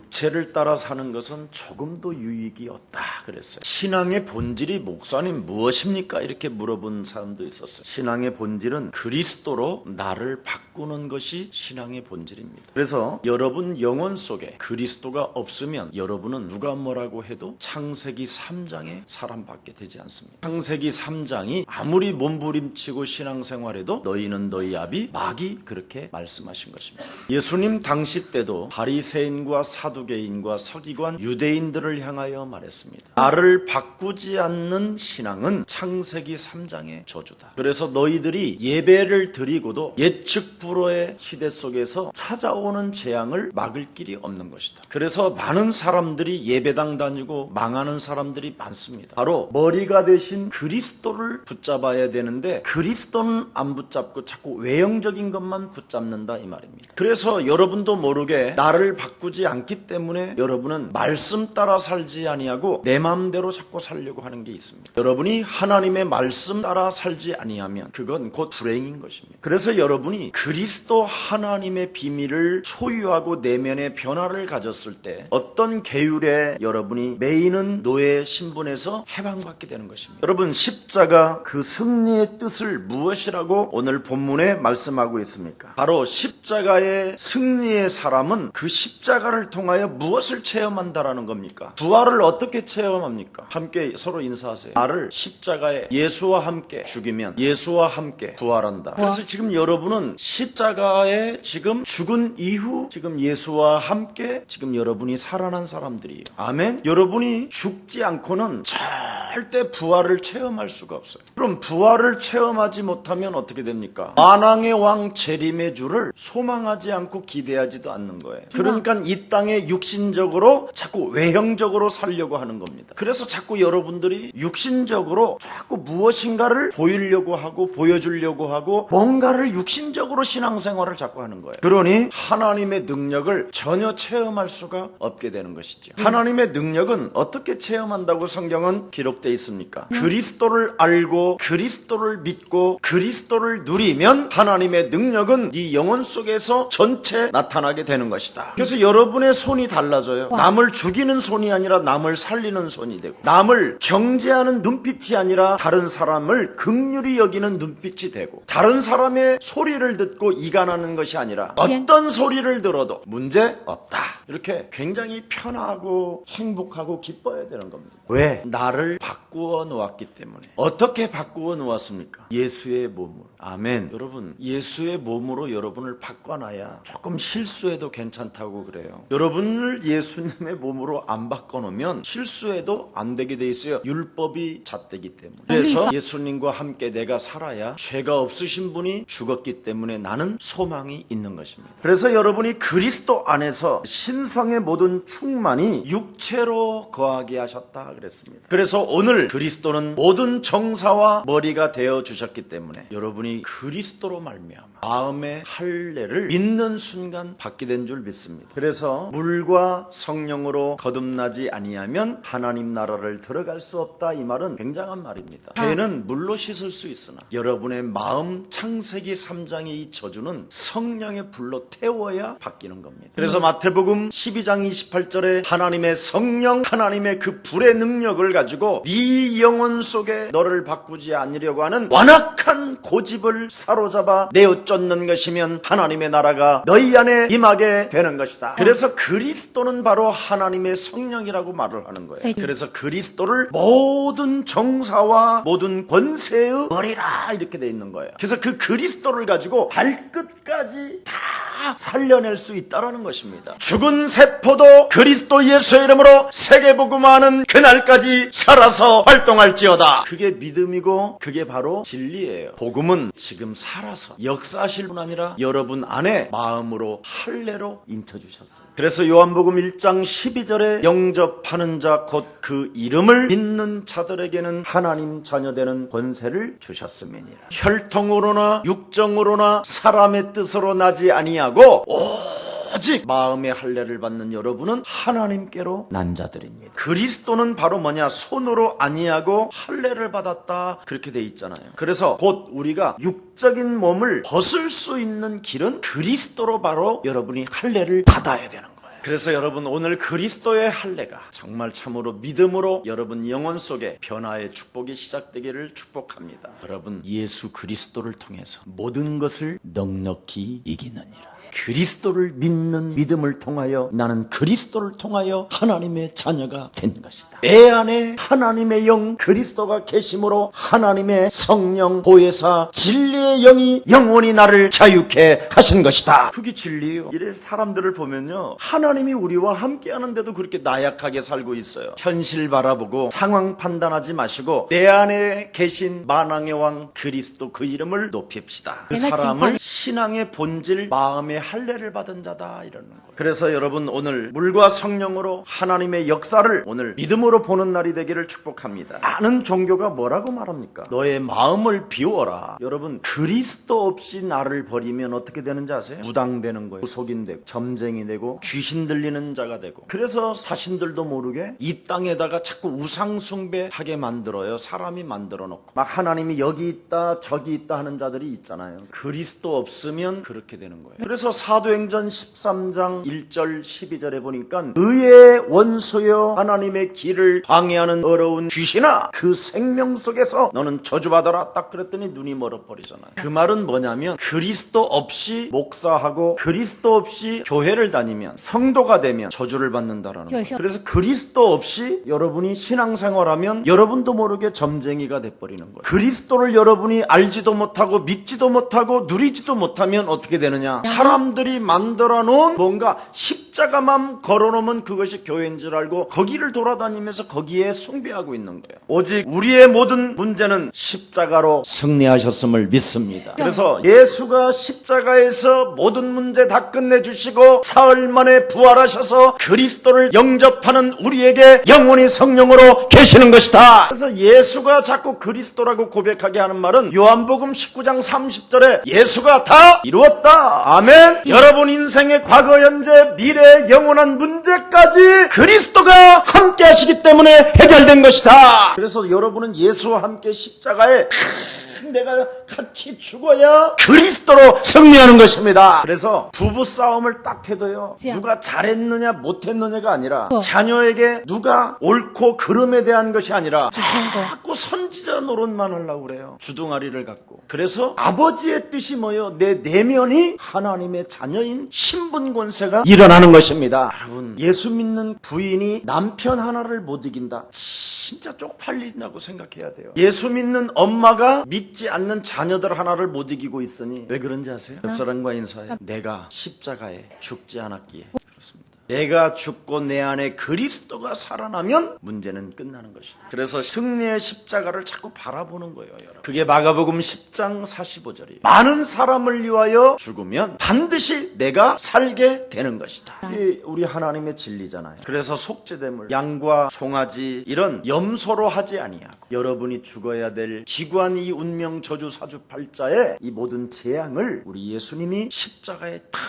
육체를 따라 사는 것은 조금도 유익이 없다 그랬어요. 신앙의 본질이 목사님 무엇입니까? 이렇게 물어본 사람도 있었어요. 신앙의 본질은 그리스도로 나를 바꾸는 것이 신앙의 본질입니다. 그래서 여러분 영혼 속에 그리스도가 없으면 여러분은 누가 뭐라고 해도 창세기 3장의 사람밖에 되지 않습니다. 창세기 3장이 아무리 몸부림치고 신앙생활해도 너희는 너희 아비 마귀 그렇게 말씀하신 것입니다. 예수님 당시 때도 바리새인과 사두개인과 서기관 유대인들을 향하여 말했습니다. 나를 바꾸지 않는 신앙은 창세기 3장의 저주다. 그래서 너희들이 예배를 드리고도 예측 불허의 시대 속에서 찾아오는 재앙을 막을 길이 없는 것이다. 그래서 많은 사람들이 예배당 다니고 망하는 사람들이 많습니다. 바로 머리가 되신 그리스도를 붙잡아야 되는데 그리스도는 안 붙잡고 자꾸 외형적인 것만 붙잡는다 이 말입니다. 그래서 여러분도 모르게 나를 바꾸지 않기 때문에 여러분은 말씀 따라 살지 아니하고 내 마음대로 자꾸 살려고 하는 게 있습니다. 여러분이 하나님의 말씀 따라 살지 아니하면 그건 곧 불행인 것입니다. 그래서 여러분이 그리스도 하나님의 비밀을 소유하고 내면의 변화를 가졌을 때 어떤 계율에 여러분이 매이는 노예 신분에서 해방받게 되는 것입니다. 여러분 십자가 그 승리의 뜻을 무엇이라고 오늘 본문에 말씀하고 있습니까? 바로 십자가의 승리의 사람은 그 십자가를 통하여 무엇을 체험한다라는 겁니까? 부활을 어떻게 체험합니까? 함께 서로 인사하세요. 나를 십자가에 예수와 함께 죽이면 예수와 함께 부활한다. 그래서 지금 여러분은 십자가에 지금 죽은 이후 지금 예수와 함께 지금 여러분이 살아난 사람들이에요. 아멘. 여러분이 죽지 않고는 절대 부활을 체험할 수가 없어요. 그럼 부활을 체험하지 못하면 어떻게 됩니까? 만왕의 왕 재림의 주를 소망하지 않고 기대하지도 않는 거예요. 그러니까 이 땅에 육신적으로 자꾸 외형적으로 살려고 하는 겁니다. 그래서 자꾸 여러분들이 육신적으로 자꾸 무엇인가를 보이려고 하고 보여주려고 하고 뭔가를 육신적으로 신앙생활을 자꾸 하는 거예요. 그러니 하나님의 능력을 전혀 체험할 수가 없게 되는 것이죠. 하나님의 능력은 어떻게 체험한다고 성경은 기록되어 있습니까? 그리스도를 알고 그리스도를 믿고 그리스도를 누리면 하나님의 능력은 네 영혼 속에서 전체 나타나게 되는 것이다. 그래서 여러분의 손이 달라져요. 남을 죽이는 손이 아니라 남을 살리는 손이 되고 남을 정죄하는 눈빛이 아니라 다른 사람을 긍휼히 여기는 눈빛이 되고 다른 사람의 소리를 듣고 이간하는 것이 아니라 어떤 소리를 들어도 문제 없다. 이렇게 굉장히 편하고 행복하고 기뻐야 되는 겁니다. 왜? 나를 바꾸어 놓았기 때문에. 어떻게 바꾸어 놓았습니까? 예수의 몸으로. 아멘. 여러분 예수의 몸으로 여러분을 바꿔놔야 조금 실수해도 괜찮다고 그래요. 여러분을 예수님의 몸으로 안 바꿔놓으면 실수해도 안 되게 돼 있어요. 율법이 잣대기 때문에. 그래서 예수님과 함께 내가 살아야 죄가 없으신 분이 죽었기 때문에 나는 소망이 있는 것입니다. 그래서 여러분이 그리스도 안에서 신성의 모든 충만이 육체로 거하게 하셨다 그랬습니다. 그래서 오늘 그리스도는 모든 정사와 머리가 되어 주셨기 때문에 여러분이 그리스도로 말미암아 마음의 할례를 믿는 순간 받게 된 줄 믿습니다. 그래서 물과 성령으로 거듭나지 아니하면 하나님 나라를 들어갈 수 없다 이 말은 굉장한 말입니다. 죄는 물로 씻을 수 있으나 여러분의 마음 창세기 3장의 이 저주는 성령의 불로 태워야 바뀌는 겁니다. 그래서 마태복음 12장 28절에 하나님의 성령 하나님의 그 불의 능력을 가지고 네 영혼 속에 너를 바꾸지 않으려고 하는 완악한 고집을 사로잡아 내어쫓는 것이면 하나님의 나라가 너희 안에 임하게 되는 것이다. 그래서 그리스도는 바로 하나님의 성령이라고 말을 하는 거예요. 그래서 그리스도를 모든 정사와 모든 권세의 머리라 이렇게 돼 있는 거예요. 그래서 그 그리스도를 가지고 발끝까지 다 살려낼 수 있다라는 것입니다. 죽은 세포도 그리스도 예수의 이름으로 세계복음화하는 그날까지 살아서 활동할지어다. 그게 믿음이고 그게 바로 진리예요. 복음은 지금 살아서 역사하실 뿐 아니라 여러분 안에 마음으로 할례로 인쳐주셨어요. 그래서 요한복음 1장 12절에 영접하는 자 곧 그 이름을 믿는 자들에게는 하나님 자녀되는 권세를 주셨음이니라. 혈통으로나 육정으로나 사람의 뜻으로 나지 아니하고 오직 마음의 할례를 받는 여러분은 하나님께로 난 자들입니다. 그리스도는 바로 뭐냐? 손으로 아니하고 할례를 받았다 그렇게 돼 있잖아요. 그래서 곧 우리가 육적인 몸을 벗을 수 있는 길은 그리스도로 바로 여러분이 할례를 받아야 되는 거예요. 그래서 여러분 오늘 그리스도의 할례가 정말 참으로 믿음으로 여러분 영혼 속에 변화의 축복이 시작되기를 축복합니다. 여러분 예수 그리스도를 통해서 모든 것을 넉넉히 이기느니라. 그리스도를 믿는 믿음을 통하여 나는 그리스도를 통하여 하나님의 자녀가 된 것이다. 내 안에 하나님의 영 그리스도가 계심으로 하나님의 성령 보혜사 진리의 영이 영원히 나를 자유케 하신 것이다. 그게 진리예요. 이래 사람들을 보면요, 하나님이 우리와 함께 하는데도 그렇게 나약하게 살고 있어요. 현실 바라보고 상황 판단하지 마시고 내 안에 계신 만왕의 왕 그리스도 그 이름을 높입시다. 그 사람을 신앙의 본질 마음의 할례를 받은 자다 이러는 거예요. 그래서 여러분 오늘 물과 성령으로 하나님의 역사를 오늘 믿음으로 보는 날이 되기를 축복합니다. 많은 종교가 뭐라고 말합니까? 너의 마음을 비워라. 여러분 그리스도 없이 나를 버리면 어떻게 되는지 아세요? 무당되는 거예요. 무속인 되고 점쟁이 되고 귀신 들리는 자가 되고, 그래서 자신들도 모르게 이 땅에다가 자꾸 우상 숭배하게 만들어요. 사람이 만들어 놓고 막 하나님이 여기 있다 저기 있다 하는 자들이 있잖아요. 그리스도 없으면 그렇게 되는 거예요. 그래서 사도행전 13장 1절 12절에 보니까 의의 원수여 하나님의 길을 방해하는 어려운 귀신아 그 생명 속에서 너는 저주받아라 딱 그랬더니 눈이 멀어버리잖아요. 그 말은 뭐냐면 그리스도 없이 목사하고 그리스도 없이 교회를 다니면 성도가 되면 저주를 받는다라는 거예요. 그래서 그리스도 없이 여러분이 신앙생활하면 여러분도 모르게 점쟁이가 돼버리는 거예요. 그리스도를 여러분이 알지도 못하고 믿지도 못하고 누리지도 못하면 어떻게 되느냐, 사람들이 만들어 놓은 뭔가 십자가만 걸어놓으면 그것이 교회인 줄 알고 거기를 돌아다니면서 거기에 숭배하고 있는 거예요. 오직 우리의 모든 문제는 십자가로 승리하셨음을 믿습니다. 그래서 예수가 십자가에서 모든 문제 다 끝내주시고 사흘 만에 부활하셔서 그리스도를 영접하는 우리에게 영원히 성령으로 계시는 것이다. 그래서 예수가 자꾸 그리스도라고 고백하게 하는 말은 요한복음 19장 30절에 예수가 다 이루었다. 아멘. 여러분 인생의 과거, 현재, 미래, 영원한 문제까지 그리스도가 함께 하시기 때문에 해결된 것이다. 그래서 여러분은 예수와 함께 십자가에 내가 같이 죽어야 그리스도로 승리하는 것입니다. 그래서 부부싸움을 딱 해도요, 누가 잘했느냐 못했느냐가 아니라 자녀에게 누가 옳고 그름에 대한 것이 아니라 자꾸 선지자 노릇만 하려고 그래요. 주둥아리를 갖고. 그래서 아버지의 뜻이 뭐예요? 내 내면이 하나님의 자녀인 신분 권세가 일어나는 것입니다. 여러분 예수 믿는 부인이 남편 하나를 못 이긴다, 진짜 쪽팔린다고 생각해야 돼요. 예수 믿는 엄마가 믿지 않는 자녀들 하나를 못 이기고 있으니 왜 그런지 아세요? 옆 사람과 인사해. 내가 십자가에 죽지 않았기에 그렇습니다. 내가 죽고 내 안에 그리스도가 살아나면 문제는 끝나는 것이다. 그래서 승리의 십자가를 자꾸 바라보는 거예요, 여러분. 그게 마가복음 10장 45절이에요. 많은 사람을 위하여 죽으면 반드시 내가 살게 되는 것이다. 이게 우리 하나님의 진리잖아요. 그래서 속죄됨을 양과 송아지 이런 염소로 하지 아니하고 여러분이 죽어야 될 기구한 이 운명 저주 사주팔자의 이 모든 재앙을 우리 예수님이 십자가에 탁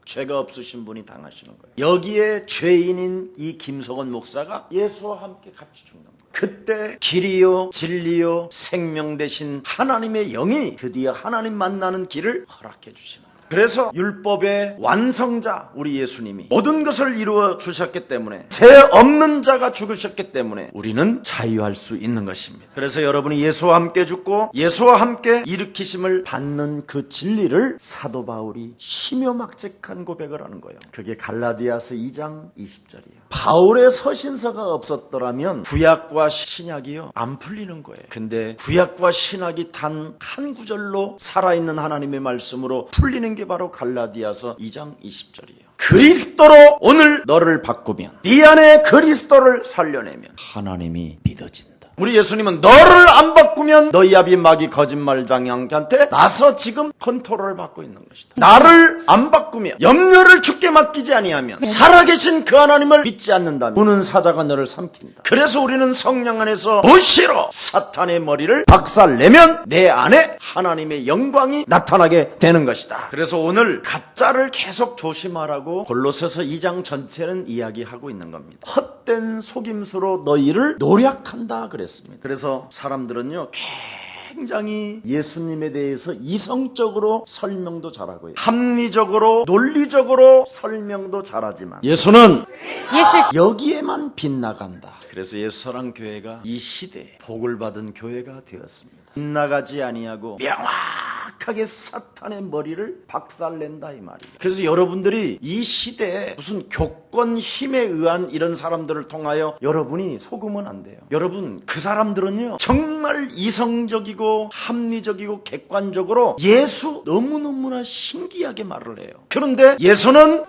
죄가 없으신 분이 당하시는 거예요. 여기에 죄인인 이 김석원 목사가 예수와 함께 같이 죽는 거예요. 그때 길이요 진리요 생명 되신 하나님의 영이 드디어 하나님 만나는 길을 허락해 주시는 거예요. 그래서 율법의 완성자 우리 예수님이 모든 것을 이루어 주셨기 때문에, 죄 없는 자가 죽으셨기 때문에 우리는 자유할 수 있는 것입니다. 그래서 여러분이 예수와 함께 죽고 예수와 함께 일으키심을 받는 그 진리를 사도 바울이 심요막직한 고백을 하는 거예요. 그게 갈라디아서 2장 20절이에요. 바울의 서신서가 없었더라면 구약과 신약이요 안 풀리는 거예요. 근데 구약과 신약이 단 한 구절로 살아있는 하나님의 말씀으로 풀리는 게 바로 갈라디아서 2장 20절이에요. 그리스도로 오늘 너를 바꾸면, 네 안에 그리스도를 살려내면 하나님이 믿어진다. 우리 예수님은 너를 안 바꾸면 너희 아비 마귀 거짓말장양한테 나서 지금 컨트롤을 받고 있는 것이다. 나를 안 바꾸면, 염려를 주께 맡기지 아니하면, 살아계신 그 하나님을 믿지 않는다면 우는 사자가 너를 삼킨다. 그래서 우리는 성령 안에서 무시로 사탄의 머리를 박살내면 내 안에 하나님의 영광이 나타나게 되는 것이다. 그래서 오늘 가짜를 계속 조심하라고 골로새서 2장 전체는 이야기하고 있는 겁니다. 헛된 속임수로 너희를 노략한다 그랬습니다. 그래서 사람들은요 굉장히 예수님에 대해서 이성적으로 설명도 잘하고요. 합리적으로 논리적으로 설명도 잘하지만 예수는 여기에만 빗나간다. 그래서 예수사랑교회가 이 시대에 복을 받은 교회가 되었습니다. 빗나가지 아니하고 명확하게 사탄의 머리를 박살낸다 이 말이에요. 그래서 여러분들이 이 시대에 무슨 교권 힘에 의한 이런 사람들을 통하여 여러분이 속으면 안 돼요. 여러분 그 사람들은요 정말 이성적이고 합리적이고 객관적으로 예수 너무너무나 신기하게 말을 해요. 그런데 예수는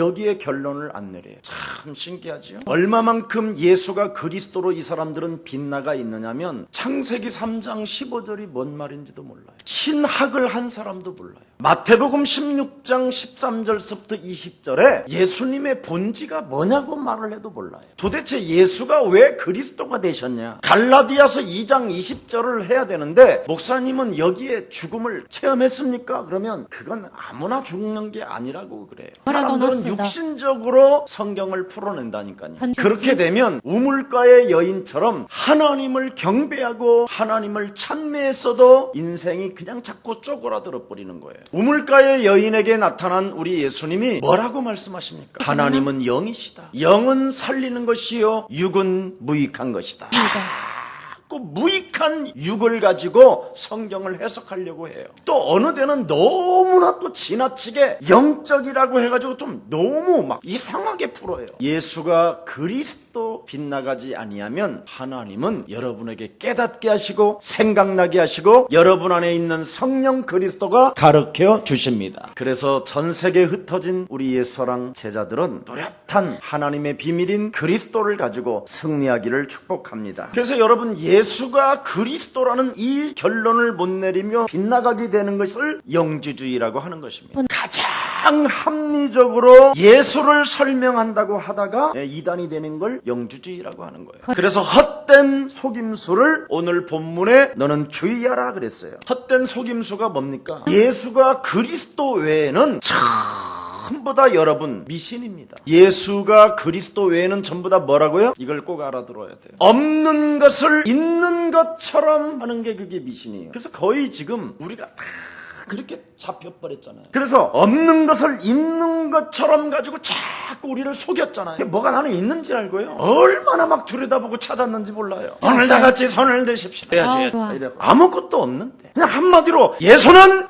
여기에 결론을 안 내려요. 참 신기하죠. 얼마만큼 예수가 그리스도로 이 사람들은 빗나가 있느냐면 창세기 3장 15절이 뭔 말인지도 몰라요. 신학을 한 사람도 몰라요. 마태복음 16장 13절부터 20절에 예수님의 본지가 뭐냐고 말을 해도 몰라요. 도대체 예수가 왜 그리스도가 되셨냐? 갈라디아서 2장 20절을 해야 되는데 목사님은 여기에 죽음을 체험했습니까? 그러면 그건 아무나 죽는 게 아니라고 그래요. 사람들은 육신적으로 성경을 풀어낸다니까요. 그렇게 되면 우물가의 여인처럼 하나님을 경배하고 하나님을 찬미했어도 인생이 그냥 자꾸 쪼그라들어 버리는 거예요. 우물가의 여인에게 나타난 우리 예수님이 뭐라고 말씀하십니까? 하나님은 영이시다. 영은 살리는 것이요 육은 무익한 것이다. 무익한 육을 가지고 성경을 해석하려고 해요. 또 어느 데는 너무나 또 지나치게 영적이라고 해가지고 좀 너무 막 이상하게 풀어요. 예수가 그리스도 빗나가지 아니하면 하나님은 여러분에게 깨닫게 하시고 생각나게 하시고 여러분 안에 있는 성령 그리스도가 가르쳐 주십니다. 그래서 전 세계에 흩어진 우리 예수사랑 제자들은 뚜렷한 하나님의 비밀인 그리스도를 가지고 승리하기를 축복합니다. 그래서 여러분 예수가 그리스도라는 이 결론을 못 내리며 빗나가게 되는 것을 영지주의라고 하는 것입니다. 가장 합리적으로 예수를 설명한다고 하다가 이단이 되는 걸 영주주의라고 하는 거예요. 그래서 헛된 속임수를 오늘 본문에 너는 주의하라 그랬어요. 헛된 속임수가 뭡니까? 예수가 그리스도 외에는 전부 다 여러분 미신입니다. 예수가 그리스도 외에는 전부 다 뭐라고요? 이걸 꼭 알아들어야 돼요. 없는 것을 있는 것처럼 하는 게 그게 미신이에요. 그래서 거의 지금 우리가 다 그렇게 잡혀버렸잖아요. 그래서 없는 것을 있는 것처럼 가지고 자꾸 우리를 속였잖아요. 뭐가 나는 있는지 알고요. 얼마나 막 들여다보고 찾았는지 몰라요. 오늘 다 같이 손을 드십시다. 해야지. 아무것도 없는데. 그냥 한마디로 예수는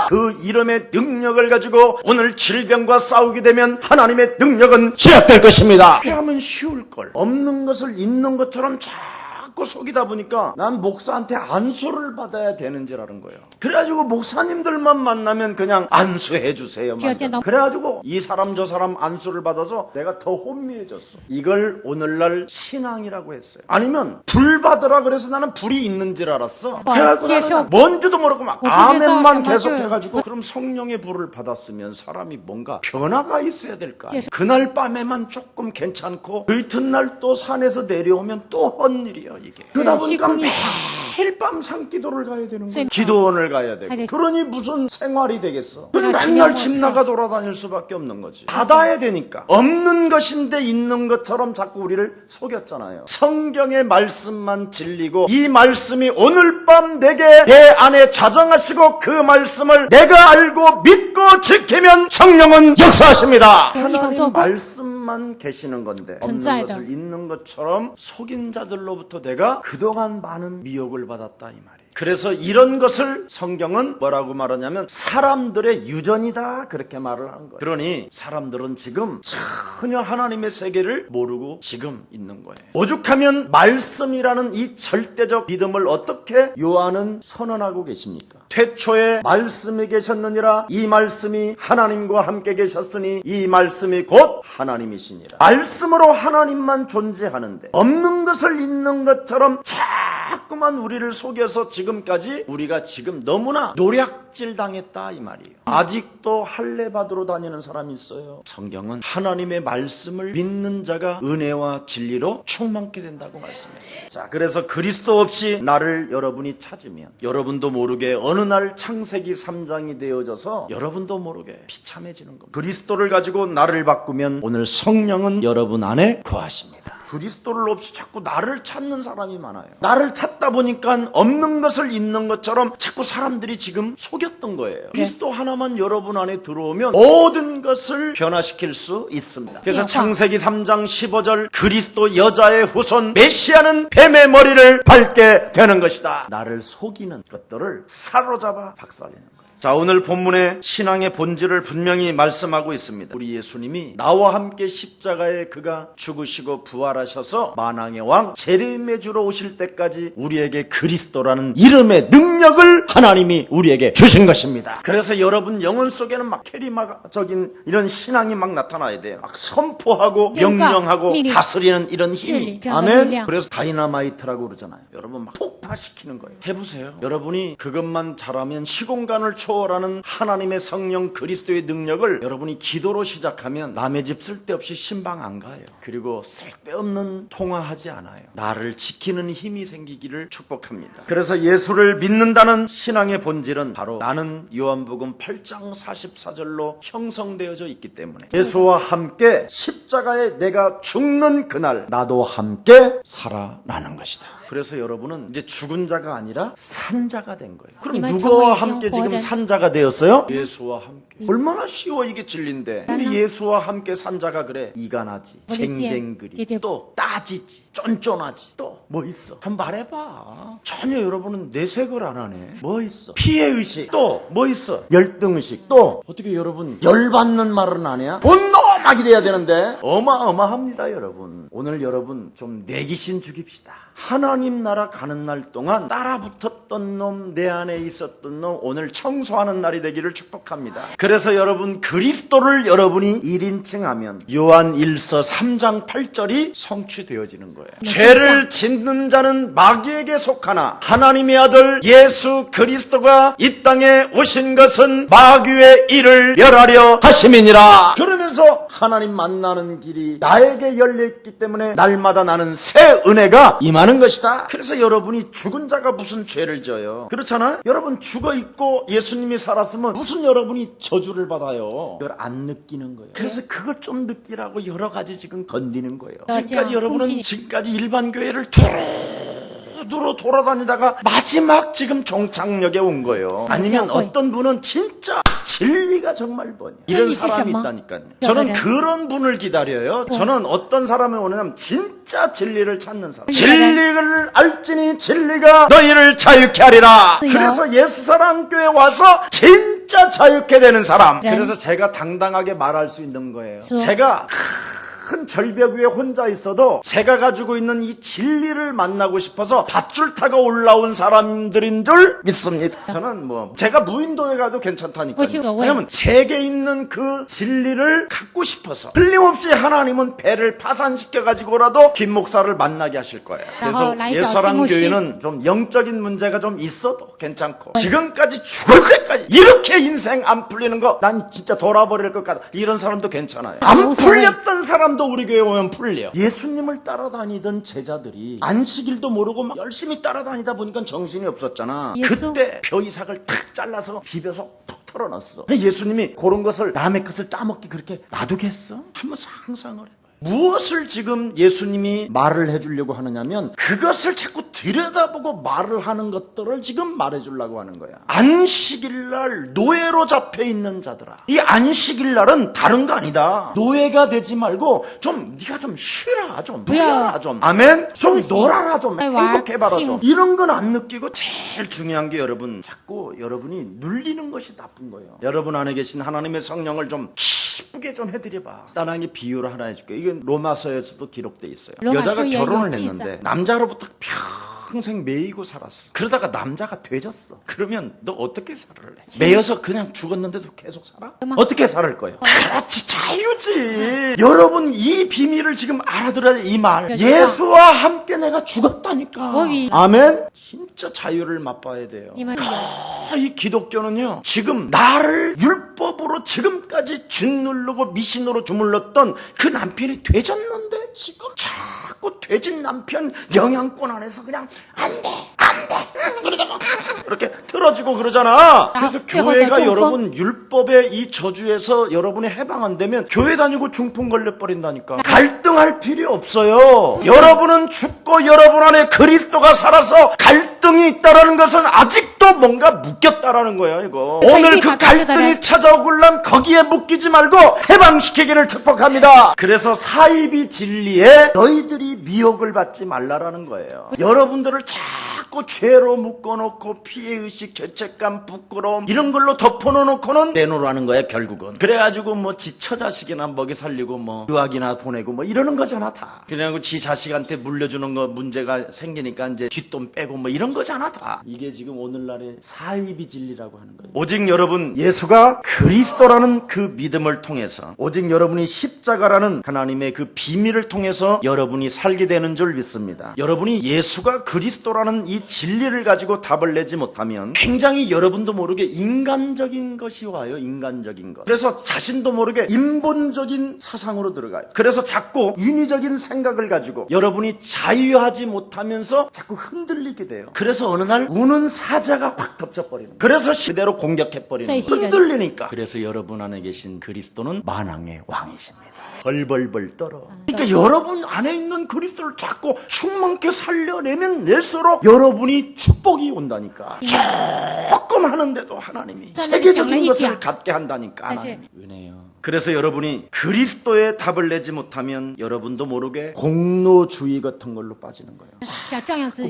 그 이름의 능력을 가지고 오늘 질병과 싸우게 되면 하나님의 능력은 제압될 것입니다. 그렇게 하면 쉬울 걸. 없는 것을 있는 것처럼 자꾸 속이다 보니까 난 목사한테 안수를 받아야 되는 줄 아는 거예요. 그래가지고 목사님들만 만나면 그냥 안수해 주세요. 그래가지고 이 사람 저 사람 안수를 받아서 내가 더 혼미해졌어. 이걸 오늘날 신앙이라고 했어요. 아니면 불 받으라 그래서 나는 불이 있는 줄 알았어. 그래가지고 나는 뭔지도 모르고 막 아멘만 계속 해가지고 그럼 성령의 불을 받았으면 사람이 뭔가 변화가 있어야 될 거 아니에요. 그날 밤에만 조금 괜찮고 그 이튿날 또 산에서 내려오면 또 헛일이에요. 그러다 보니까 매일 밤 산기도를 가야 되는 거예요. 기도원을 가야 되고. 그러니 무슨 생활이 되겠어. 맨날 집 나가 돌아다닐 수밖에 없는 거지. 받아야 되니까. 없는 것인데 있는 것처럼 자꾸 우리를 속였잖아요. 성경의 말씀만 진리고 이 말씀이 오늘 밤 내게 내 안에 자정하시고 그 말씀을 내가 알고 믿고 지키면 성령은 역사하십니다. 하나님 말씀만 계시는 건데 없는 것을 있는 것처럼 속인 자들로부터 내가 그동안 많은 미혹을 받았다 이 말이에요. 그래서 이런 것을 성경은 뭐라고 말하냐면 사람들의 유전이다 그렇게 말을 하는 거예요. 그러니 사람들은 지금 전혀 하나님의 세계를 모르고 지금 있는 거예요. 오죽하면 말씀이라는 이 절대적 믿음을 어떻게 요한은 선언하고 계십니까? 태초에 말씀이 계셨느니라 이 말씀이 하나님과 함께 계셨으니 이 말씀이 곧 하나님이시니라. 말씀으로 하나님만 존재하는데 없는 것을 있는 것처럼 자꾸만 우리를 속여서 지금까지 우리가 지금 너무나 노략질 당했다 이 말이에요. 아직도 할례 받으러 다니는 사람이 있어요. 성경은 하나님의 말씀을 믿는 자가 은혜와 진리로 충만케 된다고 말씀했어요. 자, 그래서 그리스도 없이 나를 여러분이 찾으면 여러분도 모르게 어느 날 창세기 3장이 되어져서 여러분도 모르게 비참해지는 겁니다. 그리스도를 가지고 나를 바꾸면 오늘 성령은 여러분 안에 거하십니다. 그리스도를 없이 자꾸 나를 찾는 사람이 많아요. 나를 찾다 보니까 없는 것을 있는 것처럼 자꾸 사람들이 지금 속였던 거예요. 그리스도 하나만 여러분 안에 들어오면 모든 것을 변화시킬 수 있습니다. 그래서 창세기 3장 15절 그리스도 여자의 후손 메시아는 뱀의 머리를 밟게 되는 것이다. 나를 속이는 것들을 사로잡아 박살내는 거예요. 자, 오늘 본문의 신앙의 본질을 분명히 말씀하고 있습니다. 우리 예수님이 나와 함께 십자가에 그가 죽으시고 부활하셔서 만왕의 왕 재림의 주로 오실 때까지 우리에게 그리스도라는 이름의 능력을 하나님이 우리에게 주신 것입니다. 그래서 여러분 영혼 속에는 막 캐리마적인 이런 신앙이 막 나타나야 돼요. 막 선포하고 명령하고 다스리는 이런 힘이. 아멘. 그래서 다이너마이트라고 그러잖아요. 여러분 막 폭파시키는 거예요. 해보세요. 여러분이 그것만 잘하면 시공간을 초월하는 하나님의 성령 그리스도의 능력을 여러분이 기도로 시작하면 남의 집 쓸데없이 신방 안 가요. 그리고 쓸데없는 통화하지 않아요. 나를 지키는 힘이 생기기를 축복합니다. 그래서 예수를 믿는다는 신앙의 본질은 바로 나는 요한복음 8장 44절로 형성되어져 있기 때문에 예수와 함께 십자가에 내가 죽는 그날 나도 함께 살아나는 것이다. 그래서 여러분은 이제 죽은 자가 아니라 산 자가 된 거예요. 그럼 누구와 함께 지금 산 자가 되었어요? 예수와 함께. 얼마나 쉬워 이게 진리인데. 근데 예수와 함께 산 자가 그래. 이간하지, 쟁쟁그리, 또 따지지, 쫀쫀하지, 또 뭐 있어? 한번 말해봐. 전혀 여러분은 내색을 안 하네. 뭐 있어? 피해의식, 또 뭐 있어? 열등의식, 또 어떻게 여러분 열받는 말은 안 해야? 분노 막 이래야 되는데 어마어마합니다 여러분. 오늘 여러분 좀 내기신 죽입시다. 하나님 나라 가는 날 동안 따라붙었던 놈, 내 안에 있었던 놈 오늘 청소하는 날이 되기를 축복합니다. 그래서 여러분 그리스도를 여러분이 1인칭하면 요한 1서 3장 8절이 성취되어지는 거예요. 죄를 짓는 자는 마귀에게 속하나 하나님의 아들 예수 그리스도가 이 땅에 오신 것은 마귀의 일을 멸하려 하심이니라. 그러면서 하나님 만나는 길이 나에게 열려있기 때문에 날마다 나는 새 은혜가 임하는 것이다. 그래서 여러분이 죽은 자가 무슨 죄를 져요? 그렇잖아요? 여러분 죽어있고 예수님이 살았으면 무슨 여러분이 저주를 받아요? 그걸 안 느끼는 거예요. 그래서 그걸 좀 느끼라고 여러 가지 지금 건드리는 거예요. 지금까지 여러분은 지금까지 일반 교회를 두루 돌아다니다가 마지막 지금 종착역에 온 거예요. 아니면 어떤 분은 진짜 진리가 정말 뭐냐 이런 사람이 있다니까요. 저는 그런 분을 기다려요. 저는 어떤 사람이 오냐면 진짜 진리를 찾는 사람. 진리를 알지니 진리가 너희를 자유케 하리라. 그래서 예수사랑교회 와서 진짜 자유케 되는 사람. 그래서 제가 당당하게 말할 수 있는 거예요. 제가 큰 절벽 위에 혼자 있어도 제가 가지고 있는 이 진리를 만나고 싶어서 밧줄 타고 올라온 사람들인 줄 믿습니다. 저는 뭐 제가 무인도에 가도 괜찮다니까요. 왜냐면 제게 있는 그 진리를 갖고 싶어서 틀림없이 하나님은 배를 파산시켜 가지고라도 김 목사를 만나게 하실 거예요. 그래서 예수사랑교회는 좀 영적인 문제가 좀 있어도 괜찮고 지금까지 죽을 때까지 이렇게 인생 안 풀리는 거 난 진짜 돌아버릴 것 같아 이런 사람도 괜찮아요. 안 풀렸던 사람 우리 교회 오면 풀려. 예수님을 따라다니던 제자들이 안식일도 모르고 막 열심히 따라다니다 보니까 정신이 없었잖아. 그때 벼이삭을 탁 잘라서 비벼서 툭 털어놨어. 예수님이 그런 것을 남의 것을 따먹기 그렇게 놔두겠어? 한번 상상을 해봐. 무엇을 지금 예수님이 말을 해주려고 하느냐면 그것을 자꾸 들여다보고 말을 하는 것들을 지금 말해주려고 하는 거야. 안식일날 노예로 잡혀있는 자들아, 이 안식일날은 다른 거 아니다. 노예가 되지 말고 좀 네가 좀 쉬라, 좀 풀려라, 좀 아멘, 좀 놀아라, 좀 행복해봐라, 좀 이런 건 안 느끼고 제일 중요한 게 여러분 자꾸 여러분이 눌리는 것이 나쁜 거예요. 여러분 안에 계신 하나님의 성령을 좀 기쁘게 좀 해드려봐. 간단하게 비유를 하나 해줄게요. 이건 로마서에서도 기록돼 있어요. 여자가 결혼을 했는데 남자로부터 평생 매이고 살았어. 그러다가 남자가 되졌어. 그러면 너 어떻게 살을래? 매여서 그냥 죽었는데도 계속 살아? 어떻게 살을 거예요? 그렇지, 자유지. 여러분 이 비밀을 지금 알아들어야 돼. 이 말, 예수와 함께 내가 죽었다니까. 아멘. 진짜 자유를 맛봐야 돼요. 이 기독교는요 지금 나를 율법으로 지금까지 짓누르고 미신으로 주물렀던 그 남편이 되졌는데 지금 자꾸 되진 남편 영향권 안에서 그냥 안 돼, 안 이렇게 틀어지고 그러잖아. 그래서 교회가 아, 여러분 율법의 이 저주에서 여러분이 해방 안 되면 교회 다니고 중풍 걸려버린다니까. 갈등할 필요 없어요. 여러분은 죽고 여러분 안에 그리스도가 살아서 갈등이 있다라는 것은 아직도 뭔가 묶였다라는 거야 이거. 오늘 그 갈등이 찾아오려면 거기에 묶이지 말고 해방시키기를 축복합니다. 그래서 사이비 진리에 너희들이 미혹을 받지 말라라는 거예요. 여러분들을 자꾸 죄로 묶어놓고 피해의식, 죄책감, 부끄러움 이런 걸로 덮어놓고는 내놓으라는 거야 결국은. 그래가지고 뭐 지 처자식이나 먹이 살리고 뭐 유학이나 보내고 뭐 이러는 거잖아 다. 그냥 지 자식한테 물려주는 거 문제가 생기니까 이제 뒷돈 빼고 뭐 이런 거잖아 다. 이게 지금 오늘날의 사이비 진리라고 하는 거예요. 오직 여러분 예수가 그리스도라는 그 믿음을 통해서, 오직 여러분이 십자가라는 하나님의 그 비밀을 통해서 여러분이 살게 되는 줄 믿습니다. 여러분이 예수가 그리스도라는 이 진리를 가지고 답을 내지 못하면 굉장히 여러분도 모르게 인간적인 것이 와요. 인간적인 것. 그래서 자신도 모르게 인본적인 사상으로 들어가요. 그래서 자꾸 인위적인 생각을 가지고 여러분이 자유하지 못하면서 자꾸 흔들리게 돼요. 그래서 어느 날 우는 사자가 확 덮쳐버리는 거예요. 그래서 그대로 공격해버리는 거예요. 흔들리니까. 그래서 여러분 안에 계신 그리스도는 만왕의 왕이십니다. 벌벌벌 떨어. 그러니까 여러분 안에 있는 그리스도를 자꾸 충만케 살려내면 낼수록 여러분이 축복이 온다니까. 조금 하는데도 하나님이 세계적인 것을 갖게 한다니까. 하나님이 은혜요. 그래서 여러분이 그리스도의 답을 내지 못하면 여러분도 모르게 공로주의 같은 걸로 빠지는 거예요.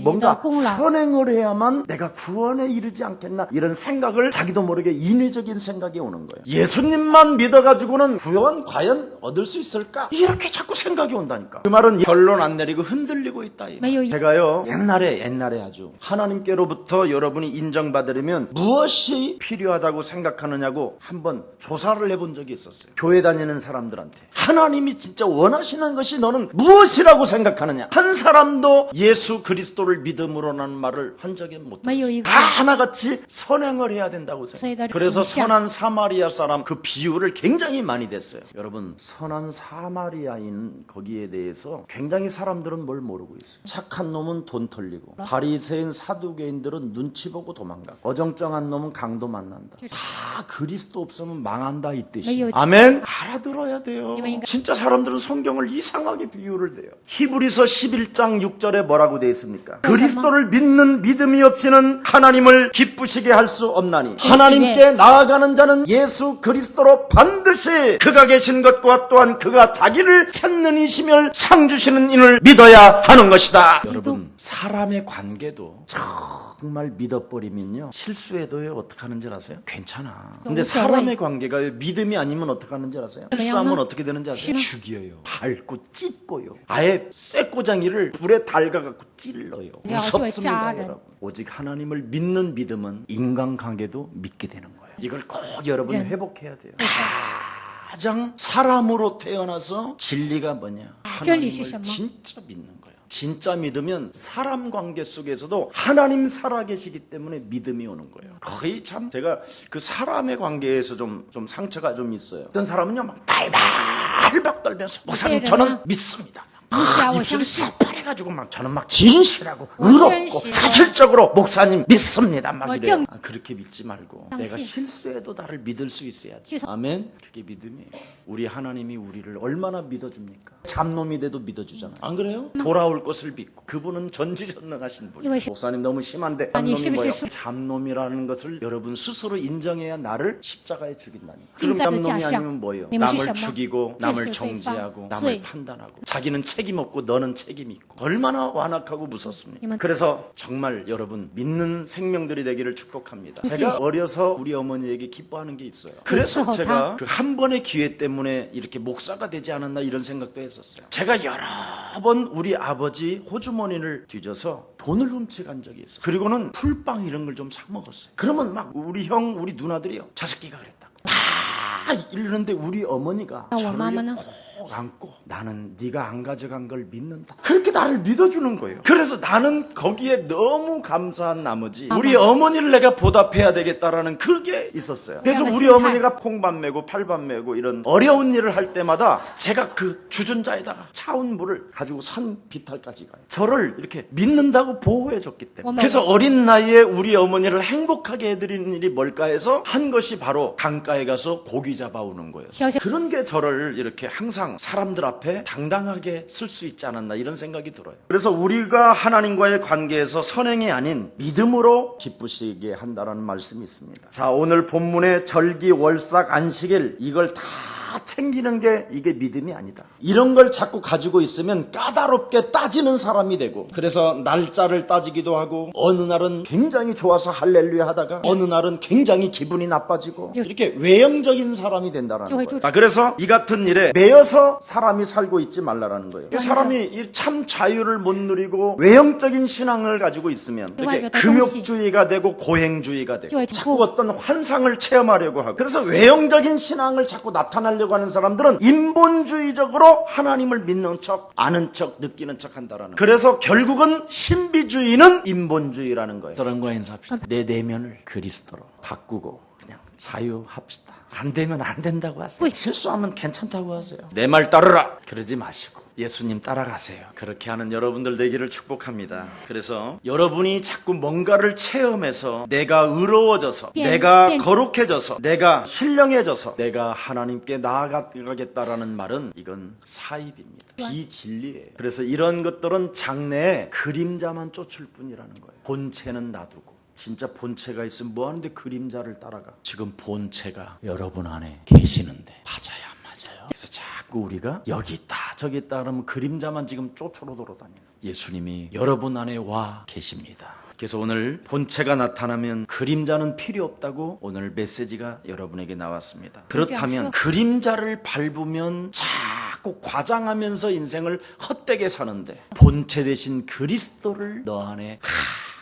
뭔가 선행을 해야만 내가 구원에 이르지 않겠나 이런 생각을 자기도 모르게 인위적인 생각이 오는 거예요. 예수님만 믿어가지고는 구원 과연 얻을 수 있을까? 이렇게 자꾸 생각이 온다니까. 그 말은 결론 안 내리고 흔들리고 있다. 제가요 옛날에 아주 하나님께로부터 여러분이 인정받으려면 무엇이 필요하다고 생각하느냐고 한번 조사를 해본 적이 있었어요. 교회 다니는 사람들한테 하나님이 진짜 원하시는 것이 너는 무엇이라고 생각하느냐. 한 사람도 예수 그리스도를 믿음으로라는 말을 한 적이 못 들었어요. 다 하나같이 선행을 해야 된다고 생각해요. 그래서 선한 사마리아 사람 그 비유를 굉장히 많이 댔어요. 여러분 선한 사마리아인 거기에 대해서 굉장히 사람들은 뭘 모르고 있어요. 착한 놈은 돈 털리고 바리새인 사두개인들은 눈치 보고 도망가고 어정쩡한 놈은 강도 만난다. 다 그리스도 없으면 망한다 이 뜻이에요. 아멘. 알아들어야 돼요. 진짜 사람들은 성경을 이상하게 비유를 대요. 히브리서 11장 6절에 뭐라고 되어 있습니까? 그리스도를 믿는 믿음이 없이는 하나님을 기쁘시게 할 수 없나니 하나님께 나아가는 자는 예수 그리스도로 반드시 그가 계신 것과 또한 그가 자기를 찾는 이심을 상 주시는 이를 믿어야 하는 것이다. 여러분 사람의 관계도 정말 믿어버리면요 실수해도요 어떡하는지 아세요? 괜찮아. 근데 사람의 관계가 믿음이 아니면 어떡하는지 아세요? 실수하면 어떻게 되는지 아세요? 죽여요. 밟고 찢고요. 아예 쇠꼬장이를 불에 달가갖고 찔러요. 무섭습니다 여러분. 오직 하나님을 믿는 믿음은 인간관계도 믿게 되는 거예요. 이걸 꼭 여러분이 회복해야 돼요. 가장 사람으로 태어나서 진리가 뭐냐? 하나님을 진짜 믿는 거예요. 진짜 믿으면 사람 관계 속에서도 하나님 살아계시기 때문에 믿음이 오는 거예요. 거의 참 제가 그 사람의 관계에서 좀 상처가 좀 있어요. 어떤 사람은요 막 발박 떨면서 목사님 저는 믿습니다. 입술이 새파래가지고 막 저는 막 진실하고 의롭고 사실적으로 목사님 믿습니다 막 이래요. 그렇게 믿지 말고 내가 실수해도 나를 믿을 수 있어야지. 아멘. 그게 믿음이에요. 우리 하나님이 우리를 얼마나 믿어줍니까? 잡놈이 돼도 믿어주잖아요. 안 그래요? 돌아올 것을 믿고 그분은 전지전능하신 분이에요. 목사님 너무 심한데 잡놈이 뭐예요? 잡놈이라는 것을 여러분 스스로 인정해야 나를 십자가에 죽인다니. 그럼 잡놈이 아니면 뭐예요? 남을 죽이고 남을 정죄하고 남을 판단하고 자기는 책임 없고 너는 책임 있고 얼마나 완악하고 무섭습니까? 그래서 정말 여러분 믿는 생명들이 되기를 축복합니다. 제가 어려서 우리 어머니에게 기뻐하는 게 있어요. 그래서 제가 그 한 번의 기회 때문에 이렇게 목사가 되지 않았나 이런 생각도 했었어요. 제가 여러 번 우리 아버지 호주머니를 뒤져서 돈을 훔쳐간 적이 있어요. 그리고는 풀빵 이런 걸 좀 사 먹었어요. 그러면 막 우리 형 우리 누나들이요 저 새끼가 그랬다고 다 이러는데 우리 어머니가 저를 안고 나는 네가 안 가져간 걸 믿는다. 그렇게 나를 믿어주는 거예요. 그래서 나는 거기에 너무 감사한 나머지 우리 어머니를 내가 보답해야 되겠다라는 그게 있었어요. 그래서 우리 어머니가 콩밥 메고 팔밥 메고 이런 어려운 일을 할 때마다 제가 그 주전자에다가 차온 물을 가지고 산 비탈까지 가요. 저를 이렇게 믿는다고 보호해 줬기 때문에. 그래서 어린 나이에 우리 어머니를 행복하게 해드리는 일이 뭘까 해서 한 것이 바로 강가에 가서 고기 잡아오는 거예요. 그런 게 저를 이렇게 항상 사람들 앞에 당당하게 쓸 수 있지 않았나 이런 생각이 들어요. 그래서 우리가 하나님과의 관계에서 선행이 아닌 믿음으로 기쁘시게 한다는 말씀이 있습니다. 자, 오늘 본문의 절기, 월삭, 안식일 이걸 다 챙기는 게 이게 믿음이 아니다. 이런 걸 자꾸 가지고 있으면 까다롭게 따지는 사람이 되고, 그래서 날짜를 따지기도 하고, 어느 날은 굉장히 좋아서 할렐루야 하다가 어느 날은 굉장히 기분이 나빠지고, 이렇게 외형적인 사람이 된다는 거예요. 그래서 이 같은 일에 매여서 사람이 살고 있지 말라라는 거예요. 사람이 참 자유를 못 누리고 외형적인 신앙을 가지고 있으면 이렇게 금욕주의가 되고 고행주의가 되고 자꾸 어떤 환상을 체험하려고 하고, 그래서 외형적인 신앙을 자꾸 나타나려고 하는 사람들은 인본주의적으로 하나님을 믿는 척, 아는 척, 느끼는 척 한다라는 거예요. 그래서 결국은 신비주의는 인본주의라는 거예요. 사람과 인사합시다. 내 내면을 그리스도로 바꾸고 그냥 자유합시다. 안 되면 안 된다고 하세요. 실수하면 괜찮다고 하세요. 내 말 따르라 그러지 마시고 예수님 따라가세요. 그렇게 하는 여러분들 되기를 축복합니다. 그래서 여러분이 자꾸 뭔가를 체험해서 내가 의로워져서, 내가 거룩해져서, 내가 신령해져서 내가 하나님께 나아가겠다라는 말은 이건 사입입니다. 비진리예요. 그래서 이런 것들은 장래에 그림자만 쫓을 뿐이라는 거예요. 본체는 놔두고. 진짜 본체가 있으면 뭐하는데 그림자를 따라가. 지금 본체가 여러분 안에 계시는데 맞아요 안 맞아요? 그래서 자꾸 우리가 여기 있다 저기 있다 그러면 그림자만 지금 쫓으러 돌아다니는, 예수님이 여러분 안에 와 계십니다. 그래서 오늘 본체가 나타나면 그림자는 필요 없다고 오늘 메시지가 여러분에게 나왔습니다. 그렇다면 그림자를 밟으면 자꾸 과장하면서 인생을 헛되게 사는데 본체 대신 그리스도를 너 안에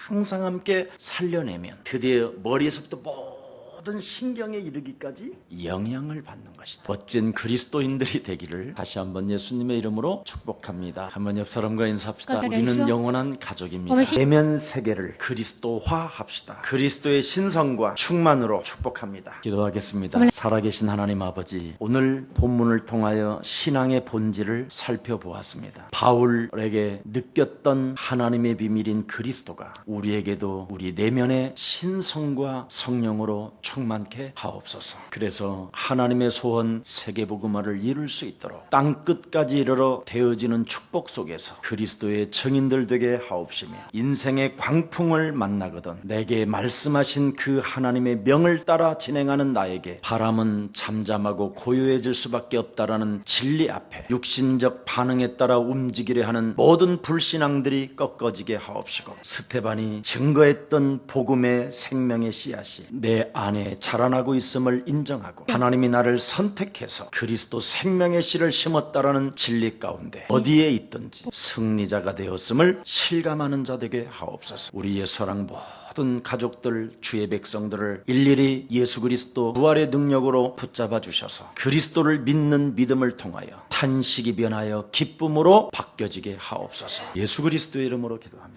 항상 함께 살려내면 드디어 머리에서부터 모든 신경에 이르기까지 영향을 받는 것이다. 멋진 그리스도인들이 되기를 다시 한번 예수님의 이름으로 축복합니다. 한번 옆 사람과 인사합시다. 우리는 영원한 가족입니다. 내면 세계를 그리스도화 합시다. 그리스도의 신성과 충만으로 축복합니다. 기도하겠습니다. 살아계신 하나님 아버지, 오늘 본문을 통하여 신앙의 본질을 살펴보았습니다. 바울에게 느꼈던 하나님의 비밀인 그리스도가 우리에게도 우리 내면의 신성과 성령으로 충만케 하옵소서. 그래서 하나님의 소원 세계복음화를 이룰 수 있도록 땅끝까지 이르러 되어지는 축복 속에서 그리스도의 증인들 되게 하옵시며, 인생의 광풍을 만나거든 내게 말씀하신 그 하나님의 명을 따라 진행하는 나에게 바람은 잠잠하고 고요해질 수밖에 없다라는 진리 앞에 육신적 반응에 따라 움직이려 하는 모든 불신앙들이 꺾어지게 하옵시고, 스테반이 증거했던 복음의 생명의 씨앗이 내 안에 자라나고 있음을 인정하고 하나님이 나를 선택해서 그리스도 생명의 씨를 심었다라는 진리 가운데 어디에 있든지 승리자가 되었음을 실감하는 자 되게 하옵소서. 우리 예수랑 모든 가족들, 주의 백성들을 일일이 예수 그리스도 부활의 능력으로 붙잡아 주셔서 그리스도를 믿는 믿음을 통하여 탄식이 변하여 기쁨으로 바뀌어지게 하옵소서. 예수 그리스도의 이름으로 기도합니다.